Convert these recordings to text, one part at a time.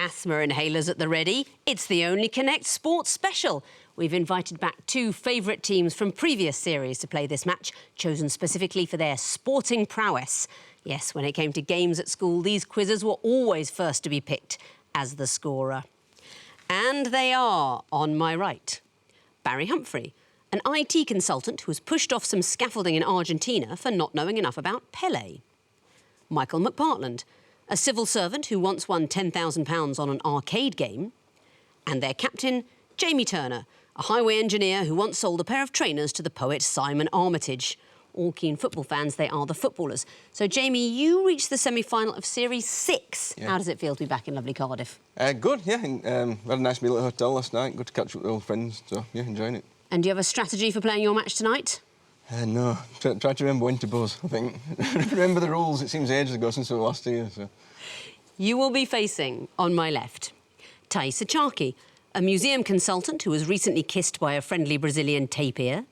asthma inhalers at the ready. It's the only Connect Sports special. We've invited back two favourite teams from previous series to play this match, chosen specifically for their sporting prowess. Yes, when it came to games at school, these quizzes were always first to be picked as the scorer. And they are, on my right, Barry Humphrey, an IT consultant who was pushed off some scaffolding in Argentina for not knowing enough about Pelé. Michael McPartland, a civil servant who once won £10,000 on an arcade game. And their captain, Jamie Turner, a highway engineer who once sold a pair of trainers to the poet Simon Armitage. All keen football fans, they are the Footballers. So, Jamie, you reached the semi-final of Series 6. Yeah. How does it feel to be back in lovely Cardiff? Good, yeah. We had a nice meal at the hotel last night. Good to catch up with old friends, so, yeah, enjoying it. And do you have a strategy for playing your match tonight? No. Try to remember when to buzz, I think. Remember the rules. It seems ages ago since we were last here, so... You will be facing, on my left, Thaisa Chaki, a museum consultant who was recently kissed by a friendly Brazilian tapir.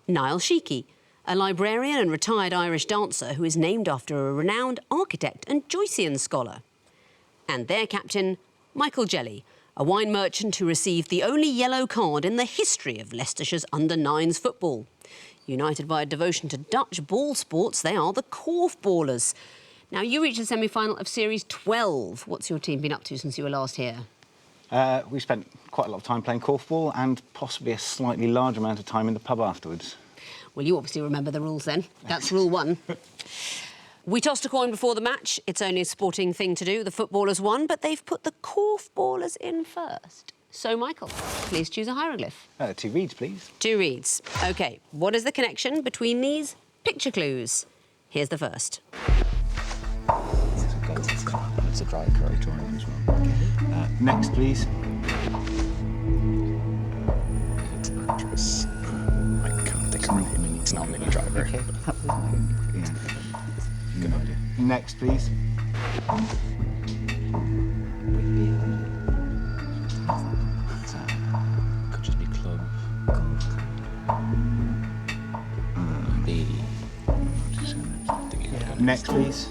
Niall Sheikey, a librarian and retired Irish dancer who is named after a renowned architect and Joycean scholar. And their captain, Michael Jelly, a wine merchant who received the only yellow card in the history of Leicestershire's under-9s football. United by a devotion to Dutch ball sports, they are the Korfballers. Now, you reached the semi-final of Series 12. What's your team been up to since you were last here? We spent quite a lot of time playing korfball and possibly a slightly larger amount of time in the pub afterwards. Well, you obviously remember the rules then. That's rule 1. We tossed a coin before the match. It's only a sporting thing to do. The Footballers won, but they've put the Korfballers in first. So, Michael, please choose a hieroglyph. 2 reeds, please. 2 reeds. OK, what is the connection between these picture clues? Here's the first. It's a dry correct drawing as well. Next, please. It's an actress. I can't think of her name. It's not Minnie Driver. OK. Yeah. Good idea. Next, please. Could just be club. Next, please.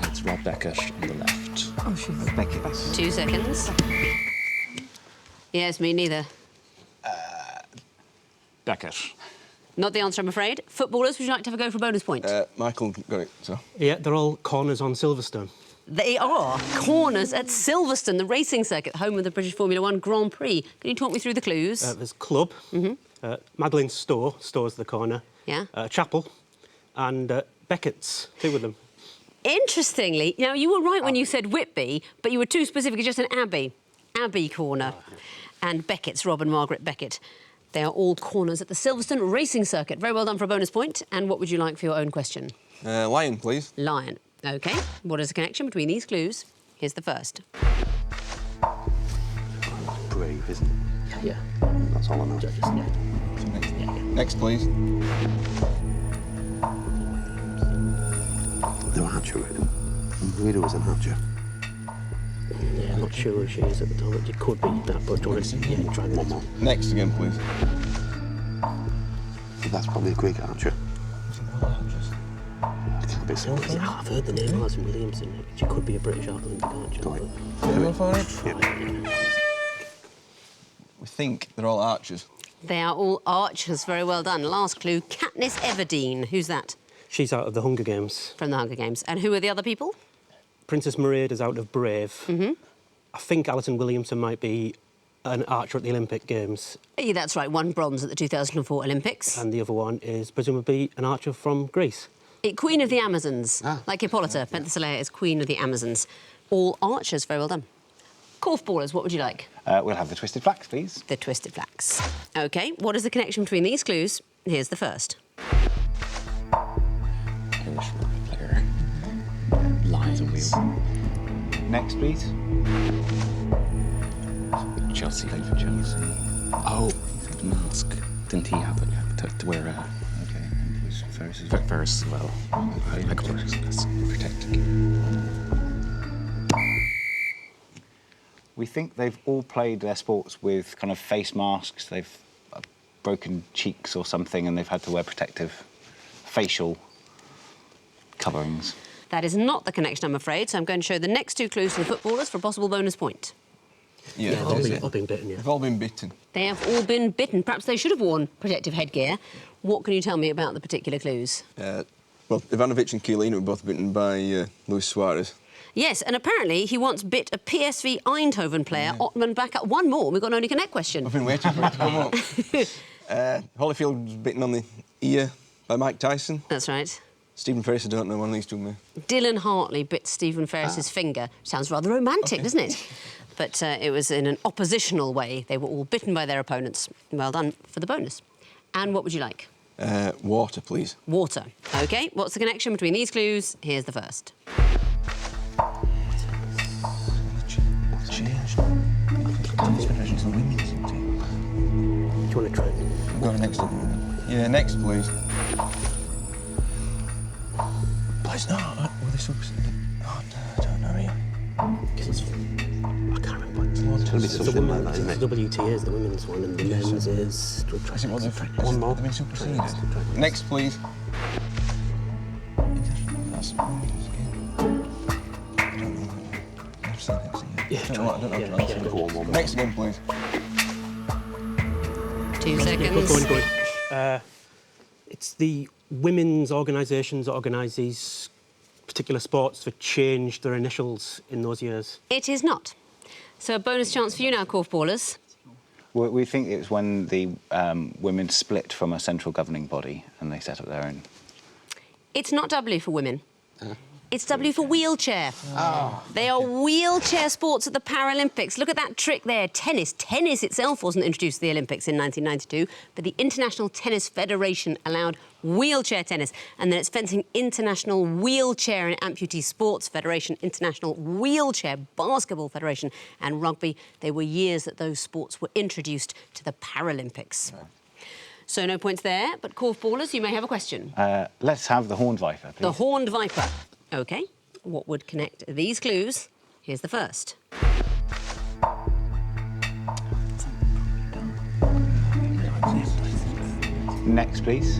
It's Rob Beckett on the left. Oh, sure. Beckett. 2 seconds. Yes, me neither. Beckett. Not the answer, I'm afraid. Footballers, would you like to have a go for a bonus point? Michael got it, so... Yeah, they're all corners on Silverstone. They are corners at Silverstone, the racing circuit, home of the British Formula 1 Grand Prix. Can you talk me through the clues? There's club, Madeleine's store's the corner, Yeah. chapel, and Beckett's, 2 of them. Interestingly, now, you were right when you said Whitby, but you were too specific, just an Abbey. Abbey corner. And Beckett's, Rob and Margaret Beckett. They are all corners at the Silverstone racing circuit. Very well done for a bonus point. And what would you like for your own question? Lion, please. Lion. OK. What is the connection between these clues? Here's the first. Brave, isn't it? Yeah. That's all I know. Judges, yeah. Next, please. No, Archer. Rita was an Archer. Yeah, I'm not sure who she is at the time. It could be that, but do you want to try the next one? Next again, please. That's probably a Greek Archer. It can't be so. Yeah, I've heard the name Alison Williamson. She could be a British Olympic archer. Go on. Go for it? Yeah. We think they're all archers. They are all archers. Very well done. Last clue, Katniss Everdeen. Who's that? She's out of the Hunger Games. From the Hunger Games. And who are the other people? Princess Mairead out of Brave. I think Alison Williamson might be an archer at the Olympic Games. Yeah, that's right. 1 bronze at the 2004 Olympics. And the other one is presumably an archer from Greece. Queen of the Amazons. Like Hippolyta, Penthesilea is Queen of the Amazons. All archers. Very well done. Korfballers, what would you like? We'll have the twisted flax, please. The twisted flax. OK, what is the connection between these clues? Here's the first. Irish rugby player. Lies and wheel. Next, please. Chelsea. Played for Chelsea. Oh, the mask. Didn't he have it to wear a... OK, and it was Ferris as well. Ferris as well. I got that's protecting. We think they've all played their sports with kind of face masks. They've broken cheeks or something, and they've had to wear protective facial coverings. That is not the connection, I'm afraid, so I'm going to show the next 2 clues to the footballers for a possible bonus point. Yeah, They've all been bitten, yeah. They've all been bitten. They have all been bitten. Perhaps they should have worn protective headgear. What can you tell me about the particular clues? Well, Ivanovic and Chiellini were both bitten by Luis Suarez. Yes, and apparently he once bit a PSV Eindhoven player, Ottman Bakker. One more, we've got an only connect question. I've been waiting for it to come up. Holyfield was bitten on the ear by Mike Tyson. That's right. Stephen Ferris, I don't know, one of these two may. Dylan Hartley bit Stephen Ferris's finger. Sounds rather romantic, doesn't it? But it was in an oppositional way. They were all bitten by their opponents. Well done for the bonus. And what would you like? Water, please. Water. OK, what's the connection between these clues? Here's the first. Changed. Federation's the women's team. Do you want to try it? Go next. Yeah, next, please. Please, no. Were they super... Oh, no, I don't know, yeah. I can't remember. It's something like that, isn't it? WTA is the women's one, and the men's is... Is it what they've... One more. They've been superseded. Next, please. That's... I don't know. I've said next again. Yeah, I don't know. go on, one more. Next again, please. 2 seconds. Go on. It's the women's organisations that organise these particular sports that changed their initials in those years. It is not. So a bonus chance for you now, Korfballers. We think it was when the women split from a central governing body and they set up their own. It's not W for women. It's W for wheelchair. Oh. They are wheelchair sports at the Paralympics. Look at that trick there, tennis. Tennis itself wasn't introduced to the Olympics in 1992, but the International Tennis Federation allowed wheelchair tennis. And then it's fencing International Wheelchair and Amputee Sports Federation, International Wheelchair Basketball Federation, and rugby. They were years that those sports were introduced to the Paralympics. Right. So no points there, but Korfballers, you may have a question. Let's have the Horned Viper, please. The Horned Viper. OK, what would connect these clues? Here's the first. Next, please.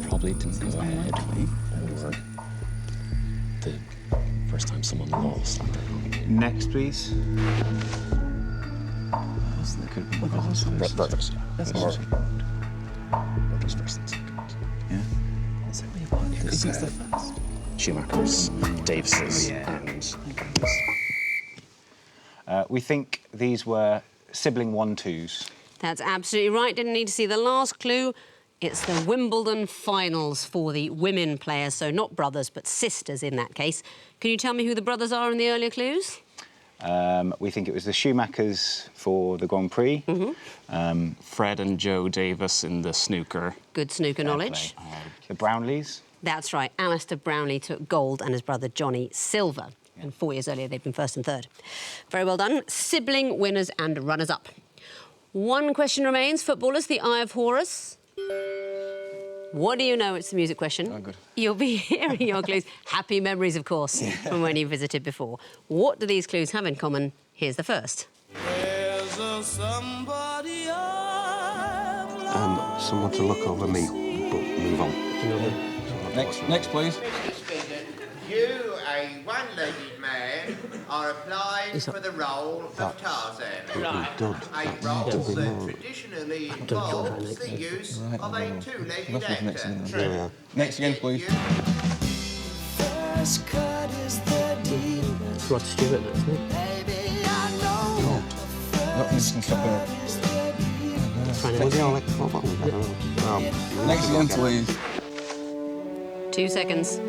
Probably didn't go ahead, or the first time someone lost. Next, please. Brothers. Brothers first and second. Yeah. Is that really what? It's the first. Schumacher's, Davis's, and... We think these were sibling 1-2s. That's absolutely right. Didn't need to see the last clue. It's the Wimbledon finals for the women players, so not brothers, but sisters in that case. Can you tell me who the brothers are in the earlier clues? We think it was the Schumachers for the Grand Prix. Fred and Joe Davis in the snooker. Good snooker knowledge. The Brownlees. That's right. Alistair Brownlee took gold and his brother Johnny silver. And 4 years earlier, they'd been first and third. Very well done. Sibling winners and runners-up. One question remains. Footballers, the Eye of Horus. What do you know? It's the music question. Oh, good. You'll be hearing your clues. Happy memories, of course, from when you visited before. What do these clues have in common? Here's the first. There's a somebody Someone to look over me, but move on. Next, please. Mr. Spindon, you, a one-legged man, are applying for the role of Tarzan. Right. A role that traditionally involves the use of a two-legged actor. Next again, please. It's Rod Stewart, isn't it? Not instant stopper. Next again, please. 2 seconds.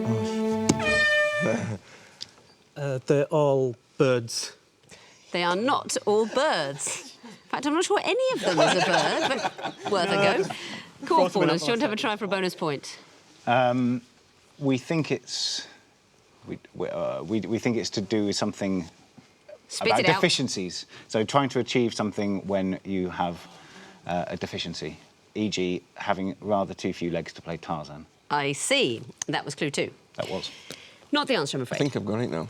They're all birds. They are not all birds. In fact, I'm not sure any of them is a bird, but worth a go. Korfballers, do you want to have a try for a bonus point? We think it's... We think it's to do with something about deficiencies. So trying to achieve something when you have a deficiency, e.g. having rather too few legs to play Tarzan. I see. That was clue 2. That was. Not the answer, I'm I afraid. think I've got it now.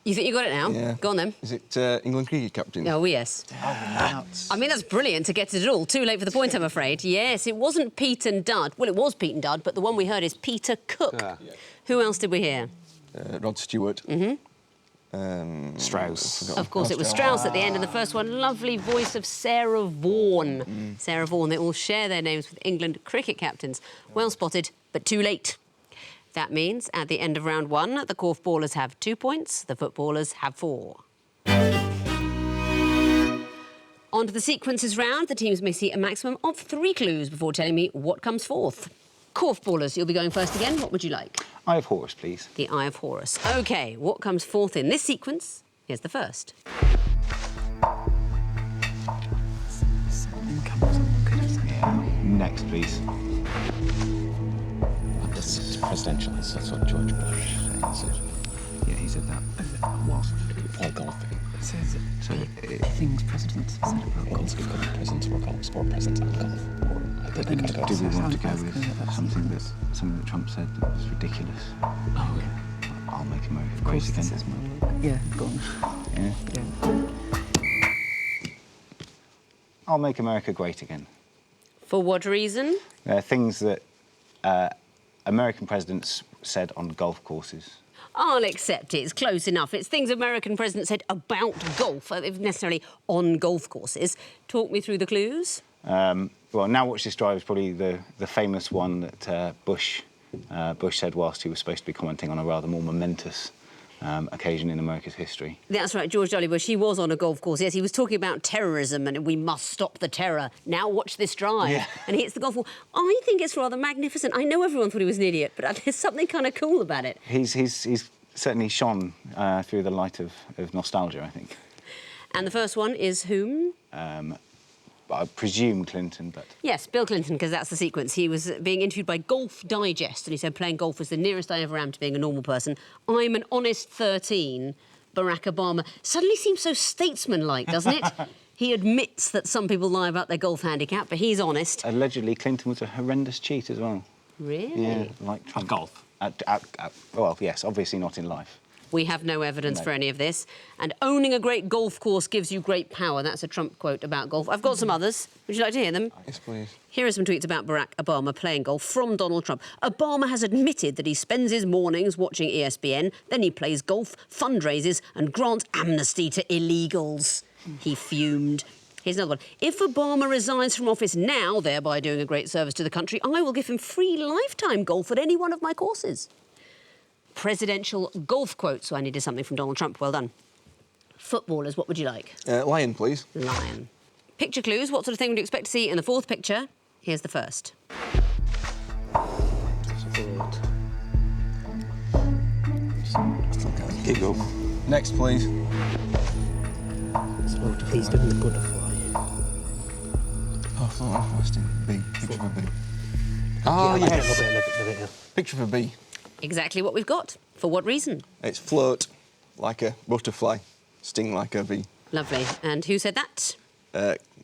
You think you got it now? Yeah. Go on then. Is it England cricket captain? Oh, yes. I mean, that's brilliant to get it all. Too late for the point, I'm afraid. Yes, it wasn't Pete and Dud. Well, it was Pete and Dud, but the one we heard is Peter Cook. Who else did we hear? Rod Stewart. Strauss. Of course, it was Strauss at the end, and the first one, lovely voice of Sarah Vaughan. Sarah Vaughan, they all share their names with England cricket captains. Well spotted, but too late. That means, at the end of round 1, the Korfballers have 2 points, the Footballers have 4. On to the sequences round. The teams may see a maximum of 3 clues before telling me what comes forth. Korfballers, you'll be going first again. What would you like? Eye of Horus, please. The Eye of Horus. OK, what comes forth in this sequence? Here's the first. Next, please. It's presidential, so that's what George Bush said. Yeah, he said that. Whilst All golfing. it says things presidents said about golf. Once we've got presidents, we're golf, sport presidents and golf. I think we gotta go. Do we want to go with something that Trump said that was ridiculous? Oh, yeah. I'll make America great again. Yeah, go on. Yeah? I'll make America great again. For what reason? Things that American presidents said on golf courses. I'll accept it. It's close enough. It's things American presidents said about golf, necessarily on golf courses. Talk me through the clues. Well, Now Watch This Drive is probably the famous one that Bush said whilst he was supposed to be commenting on a rather more momentous occasion in America's history. That's right, George W. Bush. He was on a golf course. Yes, he was talking about terrorism and we must stop the terror. Now watch this drive. Yeah. And he hits the golf ball. I think it's rather magnificent. I know everyone thought he was an idiot, but there's something kind of cool about it. He's certainly shone through the light of nostalgia, I think. And the first one is whom? I presume Clinton, but... Yes, Bill Clinton, because that's the sequence. He was being interviewed by Golf Digest, and he said playing golf was the nearest I ever am to being a normal person. I'm an honest 13. Barack Obama suddenly seems so statesman-like, doesn't it? He admits that some people lie about their golf handicap, but he's honest. Allegedly, Clinton was a horrendous cheat as well. Really? Yeah, like Trump. At golf? Well, yes, obviously not in life. We have no evidence for any of this. And owning a great golf course gives you great power. That's a Trump quote about golf. I've got some others. Would you like to hear them? Yes, please. Here are some tweets about Barack Obama playing golf from Donald Trump. Obama has admitted that he spends his mornings watching ESPN, then he plays golf, fundraises and grants amnesty to illegals. He fumed. Here's another one. If Obama resigns from office now, thereby doing a great service to the country, I will give him free lifetime golf at any one of my courses. Presidential golf quote. So I needed something from Donald Trump. Well done. Footballers, what would you like? Lion, please. Lion. Picture clues. What sort of thing would you expect to see in the fourth picture? Here's the first. Keep going. Next, please. He's doing the butterfly. Oh, Weston. B. Picture of a bee. Oh, Yeah, yes. a little bit, yeah. Picture of a bee. Exactly what we've got. For what reason? It's float like a butterfly, sting like a bee. Lovely. And who said that?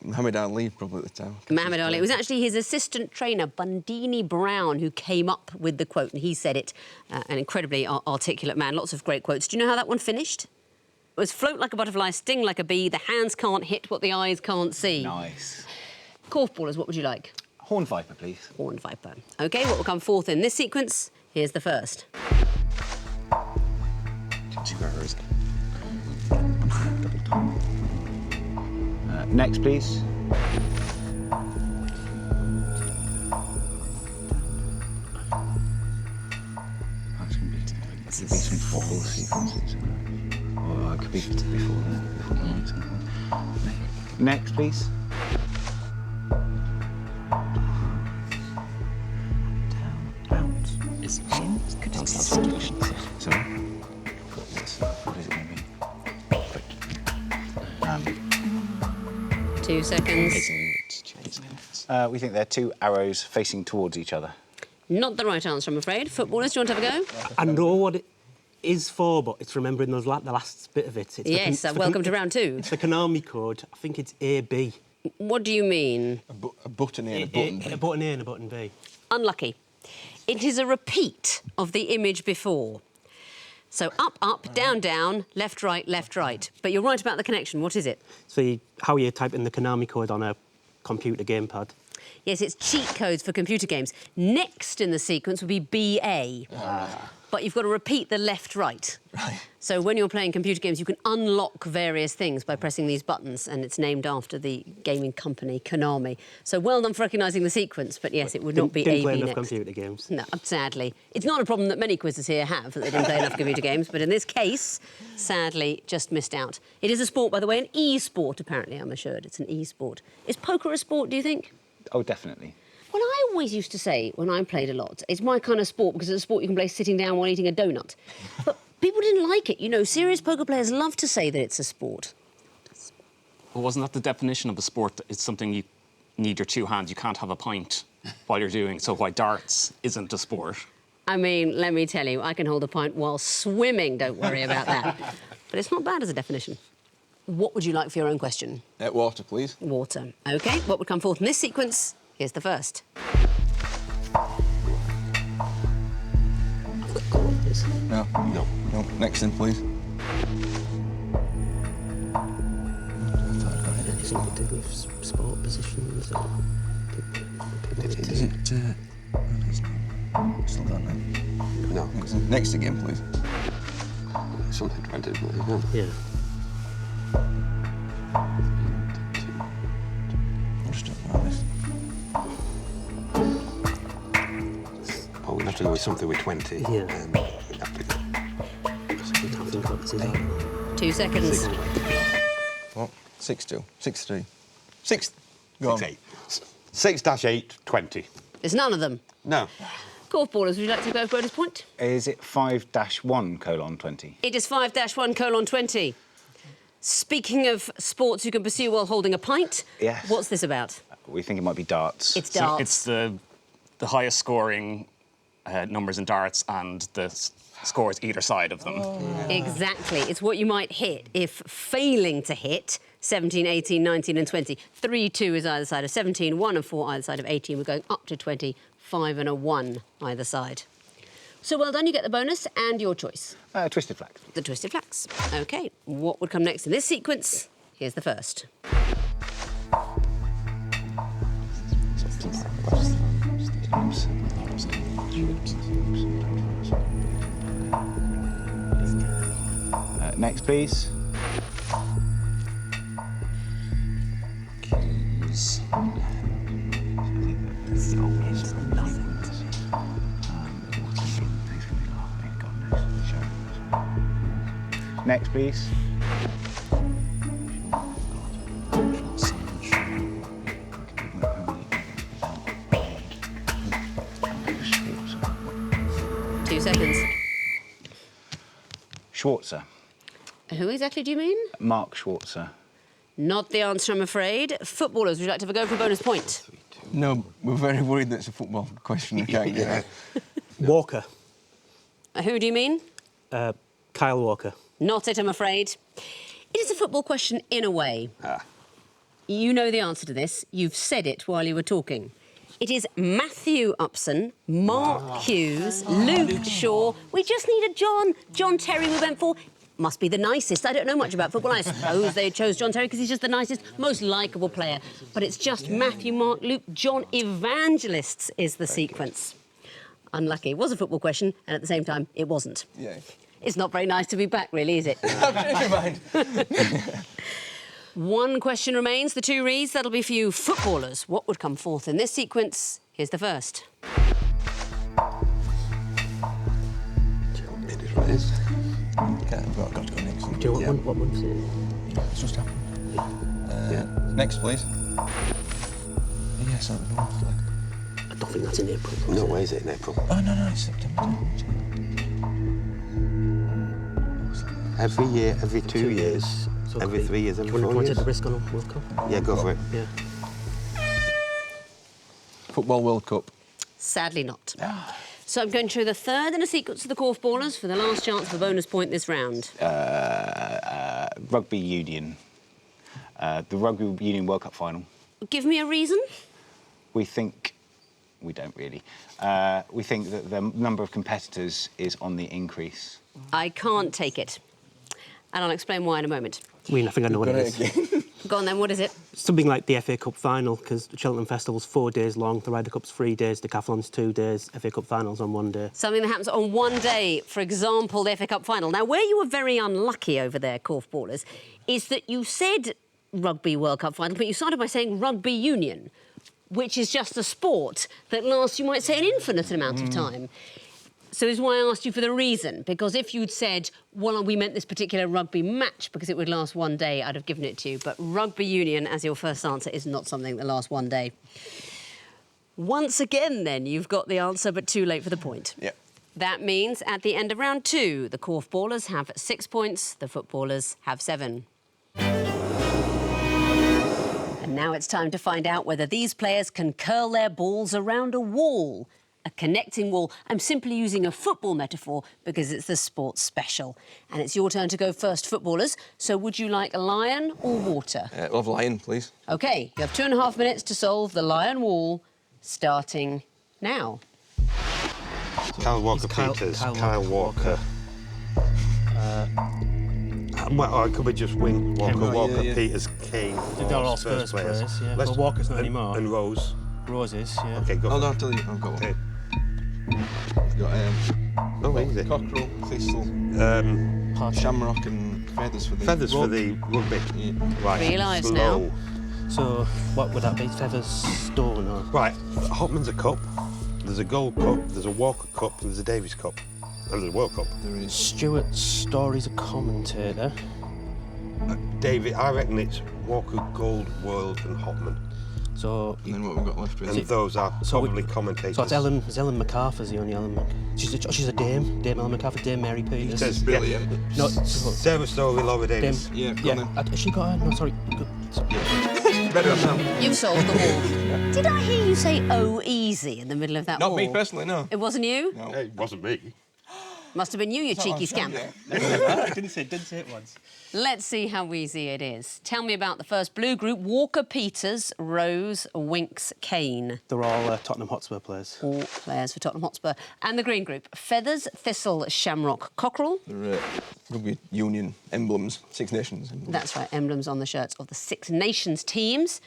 Muhammad Ali, probably at the time. Muhammad Ali. It was actually his assistant trainer, Bundini Brown, who came up with the quote, and he said it. An incredibly articulate man. Lots of great quotes. Do you know how that one finished? It was float like a butterfly, sting like a bee, the hands can't hit what the eyes can't see. Nice. Korfballers, what would you like? Horn Viper, please. Horn Viper. OK, what will come forth in this sequence? Here's the first. Next, please. That's going to be some football sequences. Or it could be before that. Next, please. Sorry? What is it going to be? 2 seconds. We think they're two arrows facing towards each other. Not the right answer, I'm afraid. Footballers, do you want to have a go? I know what it is for, but it's remembering those the last bit of it. It's Yes, welcome to round 2. It's the Konami code. I think it's AB. What do you mean? A button A and a button B. A button A and a button B. Unlucky. It is a repeat of the image before. So up, up, down, down, left, right, left, right. But you're right about the connection. What is it? So how you type in the Konami code on a computer gamepad. Yes, it's cheat codes for computer games. Next in the sequence would be BA. But you've got to repeat the left, right. Right. So when you're playing computer games, you can unlock various things by pressing these buttons, and it's named after the gaming company Konami. So well done for recognising the sequence, but yes, it would not be Didn't A, play B enough next. computer games. No, sadly. It's not a problem that many quizzes here have, that they didn't play enough computer games, but in this case, sadly, just missed out. It is a sport, by the way, an e-sport, apparently, I'm assured. It's an e-sport. Is poker a sport, do you think? Oh, definitely. Well, I always used to say, when I played a lot, it's my kind of sport because it's a sport you can play sitting down while eating a donut. But people didn't like it. You know, serious poker players love to say that it's a sport. Well, wasn't that the definition of a sport? It's something you need your two hands. You can't have a pint while you're doing it. So why darts isn't a sport? I mean, let me tell you, I can hold a pint while swimming. Don't worry about that. But it's not bad as a definition. What would you like for your own question? Water, please. Water. OK, what would come forth in this sequence? Here's the first. No. No. No. Next in, please. It's not to do with sport positions or Is it... It's not that now. No. Next again, please. Something to do with it. Yeah. I'll just talk about this. Oh, we'll have to go with something with 20. Yeah. Yeah. 2 seconds. What? 6-2. 6-3. 6... Go on. 6-8. 6-8, 20. There's none of them. No. Korfballers, would you like to go for bonus point? Is it 5-1:20? It is 5-1:20. Speaking of sports you can pursue while holding a pint, Yes. what's this about? We think it might be darts. It's darts. It's the highest scoring numbers in darts and the scores either side of them. Exactly. It's what you might hit if failing to hit 17, 18, 19 and 20. 3-2 is either side of 17, 1 and 4 either side of 18. We're going up to 20, 5 and a 1 either side. So well done, you get the bonus and your choice. Twisted flax. The twisted flax. OK, what would come next in this sequence? Here's the first. Next, please. Cues. Next, please. Two seconds. Schwarzer. Who exactly do you mean? Mark Schwarzer. Not the answer, I'm afraid. Footballers, would you like to have a go for a bonus point? No, we're very worried that it's a football question we can't get. Walker. Who do you mean? Kyle Walker. Not it, I'm afraid. It is a football question in a way. You know the answer to this. You've said it while you were talking. It is Matthew Upson, Mark Hughes, Luke Shaw. We just need a John. John Terry we went for. Must be the nicest. I don't know much about football. I suppose they chose John Terry because he's just the nicest, most likeable player. But it's just Matthew, Mark, Luke, John Evangelists is the sequence. Unlucky. It was a football question, and at the same time, it wasn't. Yeah. It's not very nice to be back, really, is it? Never mind. One question remains, the two reads. That'll be for you footballers. What would come forth in this sequence? Here's the first. It is what it is. I've got to go next. Do you know what one's it? It's just happened. Next, please. Yes, that was one. I don't think that's in April. No way is it in April. Oh, no, it's September. Every year, every 2 years, So it every could be- 3 years, every Do you 4 want to years. take the risk on a World Cup? Yeah, go for it. Yeah. Football World Cup. Sadly not. So I'm going through the third in a sequence of the Korfballers for the last chance of a bonus point this round. Rugby Union. The Rugby Union World Cup final. Give me a reason. We think we don't really. We think that the number of competitors is on the increase. I can't take it. And I'll explain why in a moment. I think I know what it is. Go on then, what is it? Something like the FA Cup final, because the Cheltenham Festival's 4 days long, the Ryder Cup's 3 days, Decathlon's 2 days, FA Cup final's on 1 day. Something that happens on 1 day, for example, the FA Cup final. Now, where you were very unlucky over there, Korfballers, is that you said Rugby World Cup final, but you started by saying rugby union, which is just a sport that lasts, you might say, an infinite amount of time. So this is why I asked you for the reason, because if you'd said, well, we meant this particular rugby match because it would last 1 day, I'd have given it to you. But rugby union, as your first answer, is not something that lasts 1 day. Once again, then, you've got the answer, but too late for the point. Yep. That means at the end of round 2, the Korfballers have 6 points, the Footballers have 7. And now it's time to find out whether these players can curl their balls around a wall. A connecting wall. I'm simply using a football metaphor because it's the sports special. And it's your turn to go first, Footballers. So would you like lion or water? We'll have lion, please. OK, you have 2.5 minutes to solve the lion wall, starting now. Kyle Walker-Peters. Kyle Walker. Well, I could be just win. Walker, Peters, Kane. They're all Spurs players, yeah. Let's, well, Walker's not anymore. And Rose. Roses, yeah. OK, go. Oh, no, I'll tell you. I've got one. Okay. Got easy. cockerel, thistle, shamrock and feathers for the rugby. Yeah. Right. 3 lives slow. now. So, what would that be? Feathers, stone, or...? Right, Hopman's a cup. There's a Gold Cup, there's a Walker Cup, and there's a Davis Cup. And there's a World Cup. There is. Stuart Story's a commentator. David, I reckon it's Walker, Gold, World, and Hopman. So... And then what we've got left And those are probably commentators. So it's Ellen MacArthur's the only Ellen she's a Dame Ellen MacArthur, Dame Mary Peters. Says, brilliant. Yeah. No, Sarah Story, Laura Davis. Yeah, Has she got her? No, sorry. Better now. You've solved the wall. Did I hear you say, oh, easy in the middle of that wall? Not me personally, no. It wasn't you? No. It wasn't me. Must have been you cheeky scamp. I didn't say it once. Let's see how easy it is. Tell me about the first blue group. Walker, Peters, Rose, Winks, Kane. They're all Tottenham Hotspur players. All players for Tottenham Hotspur. And the green group. Feathers, Thistle, Shamrock, Cockerel. They're rugby union emblems, Six Nations emblems. That's right, emblems on the shirts of the Six Nations teams.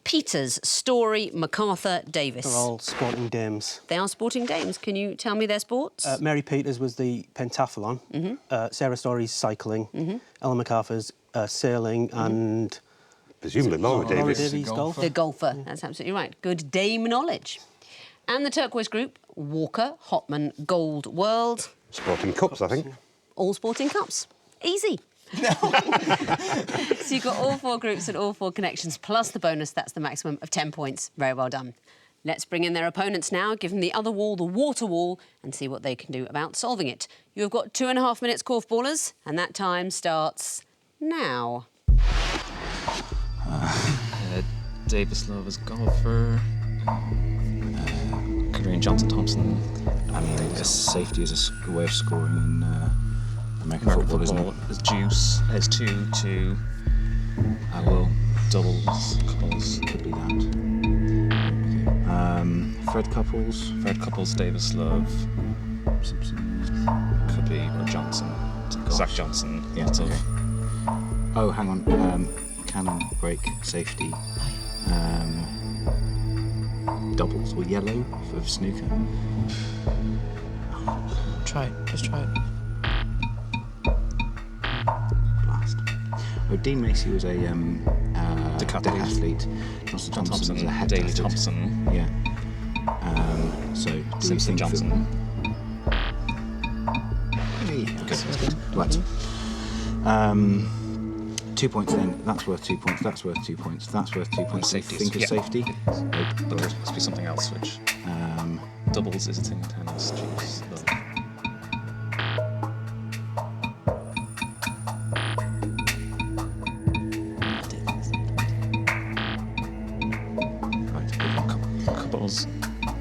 Peters, Story, MacArthur, Davis. They're all sporting dames. They are sporting dames. Can you tell me their sports? Mary Peters was the pentathlon. Sarah Story's cycling. Ellen MacArthur's sailing and... Presumably Laura Davis. Golf. The golfer. That's absolutely right. Good dame knowledge. And the turquoise group, Walker, Hopman, Gold, World. Sporting Cups, I think. All sporting cups. Easy. No. So you've got all 4 groups and all 4 connections, plus the bonus. That's the maximum of 10 points. Very well done. Let's bring in their opponents now, give them the other wall, the water wall, and see what they can do about solving it. You have got 2.5 minutes, Korfballers, and that time starts now. Davis Love as golfer. Coren Johnson-Thompson. I mean, I guess safety is a way of scoring in American football, isn't it? As juice, as 2, doubles, couples. Could be that. Fred Couples, Davis Love, Simpson. could be, or Johnson. Zach Johnson, Yeah, lots okay. of. Oh, hang on. Cannon, break, safety. Doubles or yellow for snooker. Try it. Just try it. Blast. Oh, Dean Macy was a decathlete. Johnson Thompson was a head Daley athlete. Thompson. Yeah. So do we Simpson think Johnson. Yeah, that's good. Right. 2 points then. That's worth 2 points. That's worth 2 points. That's worth 2 points. Safety. Think of safety. Nope, but there must be something else which. Doubles is a thing in tennis. Juice. Couples,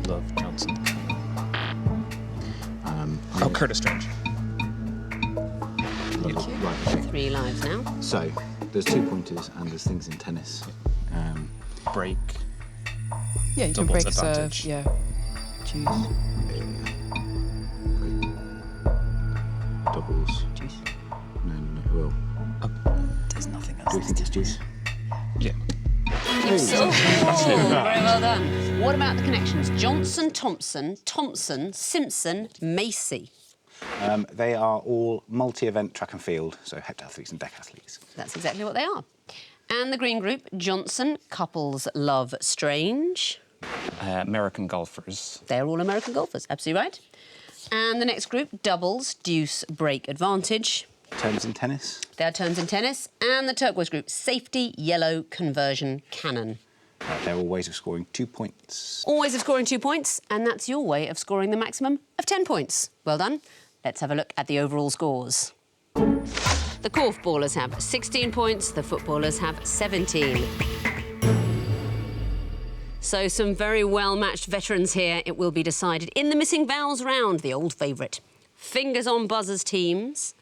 Love, Johnson. Curtis Strange. Right, okay. 3 lives now. So, there's 2 pointers and there's things in tennis. Break. Yeah, you can doubles break serve. advantage. Yeah. Choose. Doubles. Choose. No. Well, There's nothing do else. you think it's juice? Yeah. Very well done. What about the connections? Johnson, Thompson, Simpson, Macy. They are all multi-event track and field, so heptathletes and decathletes. That's exactly what they are. And the green group, Johnson, couples love strange. American golfers. They're all American golfers, absolutely right. And the next group, doubles, deuce, break, advantage. Terms in tennis. They are terms in tennis. And the turquoise group, safety, yellow, conversion, cannon. They're all ways of scoring 2 points. All ways of scoring 2 points, and that's your way of scoring the maximum of 10 points. Well done. Let's have a look at the overall scores. The Korfballers have 16 points, the Footballers have 17. So some very well-matched veterans here. It will be decided in the missing vowels round, the old favourite. Fingers on buzzers teams.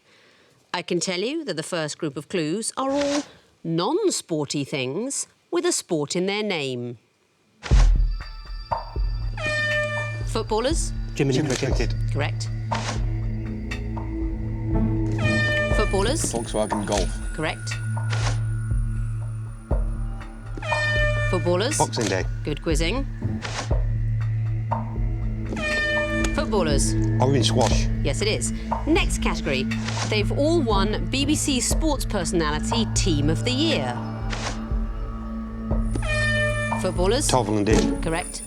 I can tell you that the first group of clues are all non-sporty things with a sport in their name. Footballers? Jiminy cricket. Correct. Footballers? Volkswagen Golf. Correct. Footballers? Boxing Day. Good quizzing. Footballers? Orange squash. Yes, it is. Next category. They've all won BBC Sports Personality Team of the Year. Footballers? Tovel and Dean. Correct.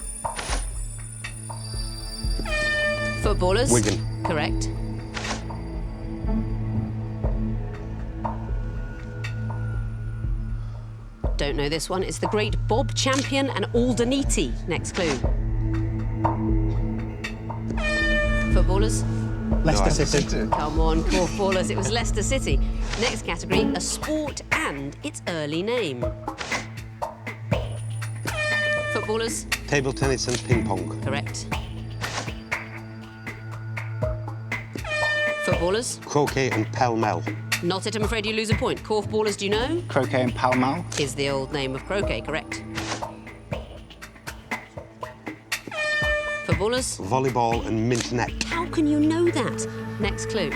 Footballers? Wigan. Correct. Don't know this one. It's the great Bob Champion and Aldeniti. Next clue. Footballers? Leicester City. Come on, Korfballers. It was Leicester City. Next category, a sport and its early name. Footballers? Table tennis and ping pong. Correct. Footballers? Croquet and pell mell. Not it, I'm afraid you lose a point. Korfballers, do you know? Croquet and Pall Mall. Is the old name of croquet, correct? Footballers? Volleyball and mint net. How can you know that? Next clue.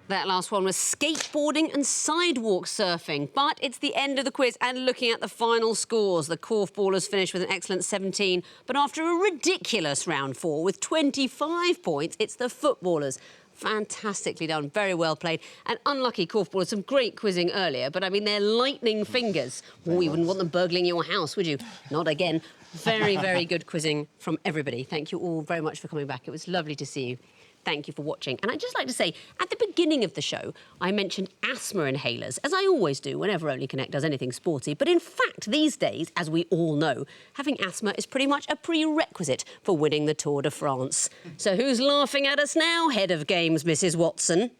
That last one was skateboarding and sidewalk surfing. But it's the end of the quiz, and looking at the final scores, the Korfballers finished with an excellent 17. But after a ridiculous round 4 with 25 points, it's the Footballers. Fantastically done, very well played. And unlucky Korfballers, some great quizzing earlier, but I mean, they're lightning fingers. Oh, you wouldn't want them burgling your house, would you? Not again. Very, very good quizzing from everybody. Thank you all very much for coming back. It was lovely to see you. Thank you for watching. And I'd just like to say, at the beginning of the show, I mentioned asthma inhalers, as I always do whenever Only Connect does anything sporty. But in fact, these days, as we all know, having asthma is pretty much a prerequisite for winning the Tour de France. So who's laughing at us now, head of games, Mrs. Watson?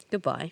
Goodbye.